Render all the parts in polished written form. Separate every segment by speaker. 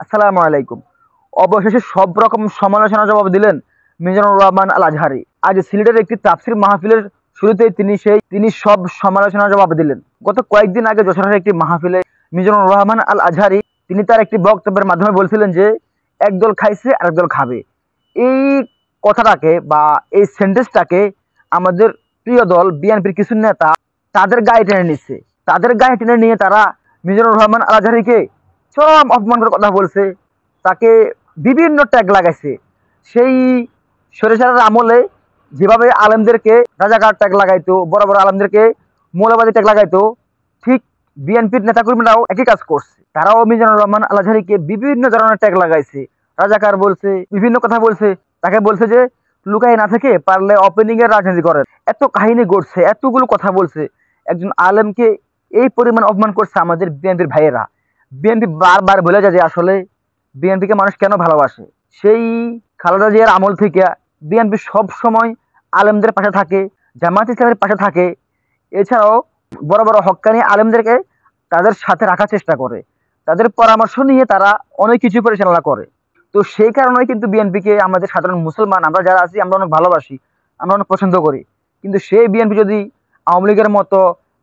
Speaker 1: আসসালামু আলাইকুম। অবশেষে সব রকম সমালোচনার জবাব দিলেন মিজানুর রহমান আল আজহারী। আজ সিলেটের একটি তাফসীর মাহফিলের শুরুতেই তিনি সব সমালোচনার জবাব দিলেন। গত কয়েকদিন আগে যশোরের একটি মাহফিলে মিজানুর রহমান আল আজহারী তিনি তার একটি বক্তব্যের মাধ্যমে বলছিলেন যে একদল খাইছে আরেক দল খাবে। এই কথাটাকে বা এই সেন্টেন্সটাকে আমাদের প্রিয় দল বিএনপির কিছু নেতা তাদের গায়ে টেনে নিচ্ছে। তাদের গায়ে টেনে নিয়ে তারা মিজানুর রহমান আল আজহারীকে চরম অপমান করে কথা বলছে, তাকে বিভিন্ন ট্যাগ লাগাইছে। সেই সরিষার আমলে যেভাবে আলেমদেরকে রাজাকার ট্যাগ লাগাইতো, বড় বড় আলেমদেরকে মৌলবাদী ট্যাগ লাগাইতো, ঠিক বিএনপির নেতাকর্মীরাও একই কাজ করছে। তারাও মিজানুর রহমান আল আজহারীকে বিভিন্ন ধরনের ট্যাগ লাগাইছে, রাজাকার বলছে, বিভিন্ন কথা বলছে। তাকে বলছে যে লুকাই না থেকে পারলে ওপেনিং এর রাজনীতি করেন। এত কাহিনী ঘটছে, এতগুলো কথা বলছে। একজন আলেমকে এই পরিমাণ অপমান করছে আমাদের বিএনপির ভাইয়েরা। বিএনপি বারবার বলে যায় যে আসলে বিএনপিকে মানুষ কেন ভালোবাসে। সেই খালেদা জিয়ার আমল থেকে বিএনপি সব সময় আলেমদের পাশে থাকে, জামায়াত ইসলামের পাশে থাকে। এছাড়াও বড় বড় হক্কানি আলেমদেরকে তাদের সাথে রাখার চেষ্টা করে, তাদের পরামর্শ নিয়ে তারা অনেক কিছু পরিচালনা করে। তো সেই কারণেই কিন্তু বিএনপিকে আমাদের সাধারণ মুসলমান আমরা যারা আছি আমরা অনেক ভালোবাসি, আমরা অনেক পছন্দ করি। কিন্তু সেই বিএনপি যদি আওয়ামী লীগের মতো,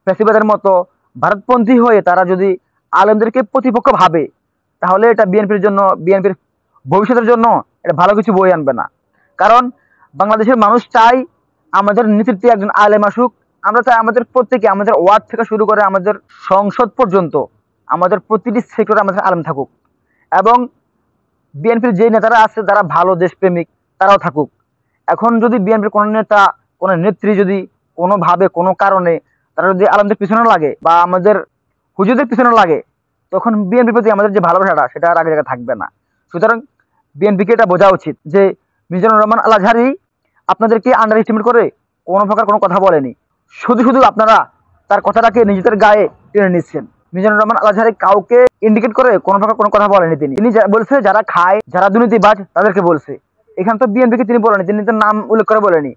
Speaker 1: ফ্যাসিবাদের মতো ভারতপন্থী হয়ে তারা যদি আলেমদেরকে প্রতিপক্ষ ভাবে, তাহলে এটা বিএনপির জন্য, বিএনপির ভবিষ্যতের জন্য এটা ভালো কিছু বই আনবে না। কারণ বাংলাদেশের মানুষ চায় আমাদের নেতৃত্বে একজন আলেম আসুক। আমরা চাই আমাদের প্রত্যেকে, আমাদের ওয়ার্ড থেকে শুরু করে আমাদের সংসদ পর্যন্ত, আমাদের প্রতিটি সেক্টরে আমাদের আলেম থাকুক। এবং বিএনপির যে নেতারা আছে যারা ভালো দেশপ্রেমিক তারাও থাকুক। এখন যদি বিএনপির কোনো নেতা, কোনো নেত্রী যদি কোনোভাবে কোনো কারণে তারা যদি আলেমদের পিছনে লাগে বা আমাদের হুজুরদের পিছনে লাগে, তখন বিএনপির প্রতি আমাদের যে ভালোবাসাটা সেটা আর আগে জায়গায় থাকবে না। সুতরাং বিএনপিকে এটা বোঝা উচিত যে মিজানুর রহমান আল আজহারী আপনাদেরকে আন্ডার এস্টিমেট করে কোনো প্রকার কোনো কথা বলেনি। শুধু শুধু আপনারা তার কথাটাকে নিজেদের গায়ে টেনে নিচ্ছেন। মিজানুর রহমান আল আজহারী কাউকে ইন্ডিকেট করে কোনো প্রকার কোনো কথা বলেনি। তিনি বলছে যারা খায়, যারা দুর্নীতিবাজ তাদেরকে বলছে। এখানে তো বিএনপিকে তিনি বলেনি, তিনি তো নাম উল্লেখ করে বলেনি।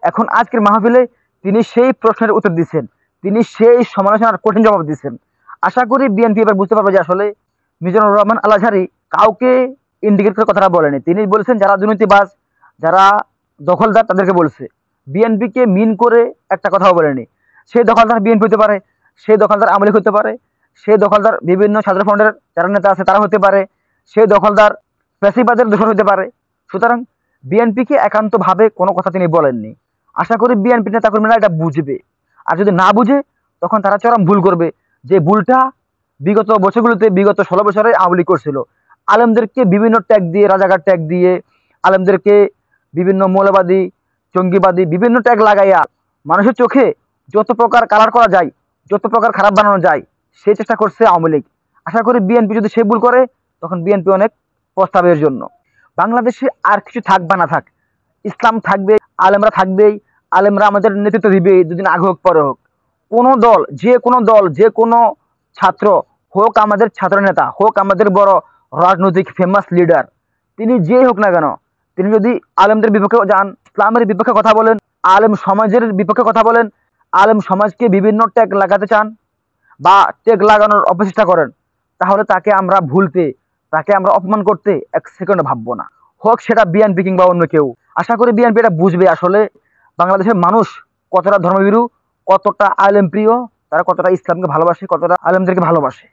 Speaker 1: এখন আজকের মাহফিলে তিনি সেই প্রশ্নের উত্তর দিচ্ছেন, তিনি সেই সমালোচনার কঠিন জবাব দিচ্ছেন। আশা করি বিএনপি এবার বুঝতে পারবে যে আসলে মিজানুর রহমান আল আজহারী কাউকে ইন্ডিকেট করে কথাটা বলেনি। তিনি বলেছেন যারা দুর্নীতিবাজ, যারা দখলদার তাদেরকে বলছে। বিএনপিকে মিন করে একটা কথাও বলেনি। সেই দখলদার বিএনপি হতে পারে, সেই দখলদার আওয়ামী লীগ হতে পারে, সেই দখলদার বিভিন্ন ছাত্র ফ্রন্টের যারা নেতা আছে তারা হতে পারে, সেই দখলদার ফ্যাসিবাদের দোষর হতে পারে। সুতরাং বিএনপিকে একান্তভাবে কোনো কথা তিনি বলেননি। আশা করি বিএনপি নেতাকর্মীরা এটা বুঝবে। আর যদি না বুঝে তখন তারা চরম ভুল করবে, যে ভুলটা বিগত বছরগুলোতে, বিগত 16 বছরে আওয়ামী লীগ করছিল। আলেমদেরকে বিভিন্ন ট্যাগ দিয়ে, রাজাকার ট্যাগ দিয়ে, আলেমদেরকে বিভিন্ন মৌলবাদী, জঙ্গিবাদী বিভিন্ন ট্যাগ লাগাইয়া মানুষের চোখে যত প্রকার কালার করা যায়, যত প্রকার খারাপ বানানো যায়, সেই চেষ্টা করছে আওয়ামী লীগ। আশা করি বিএনপি যদি সে ভুল করে তখন বিএনপি অনেক প্রস্তাবের জন্য। বাংলাদেশে আর কিছু থাক বা না থাক, ইসলাম থাকবে, আলেমরা থাকবেই। আলেমরা আমাদের নেতৃত্ব দিবে, দুদিন আগে হোক পরে হোক। কোনো দল, যে কোনো ছাত্র হোক, আমাদের ছাত্র নেতা হোক, আমাদের বড় রাজনৈতিক ফেমাস লিডার, তিনি যে হোক না কেন, তিনি যদি আলেমদের বিপক্ষে যান, ইসলামের বিপক্ষে কথা বলেন, আলেম সমাজের বিপক্ষে কথা বলেন, আলেম সমাজকে বিভিন্ন ট্যাগ লাগাতে চান বা ট্যাগ লাগানোর অপচেষ্টা করেন, তাহলে তাকে আমরা ভুলতে, তাকে আমরা অপমান করতে এক সেকেন্ড ভাববো না, হোক সেটা বিএনপি কিংবা অন্য কেউ। আশা করি বিএনপি এটা বুঝবে আসলে বাংলাদেশের মানুষ কতটা ধর্মভীরু, কতটা আলেম প্রিয়, তারা কতটা ইসলামকে ভালোবাসে, কতটা আলেমদেরকে ভালোবাসে।